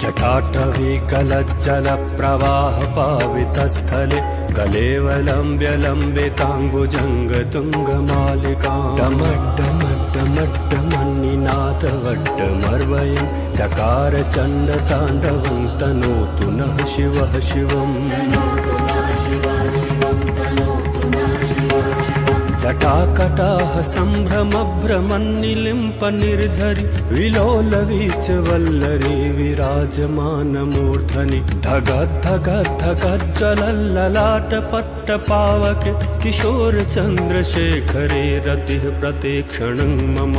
जटाटवीकलज्जलप्रवाहपावितस्थले कलेवलम्ब्य लम्बिताम्बुजङ्गतुङ्गमालिकां डमड्डमड्डमड्डमन्निनाथवड्डमर्वयं चकार चण्डताण्डवं तनोतु नः शिवः शिवम् जटाकटाह सम्भ्रमभ्रमन्निलिम्प निर्झरि विलोलवीच वल्लरी विराजमानमूर्धनि धगद्धगद्धगज्ज्वलल्ललाटपट्टपावके किशोर चन्द्रशेखरे रतिः प्रतीक्षणं मम।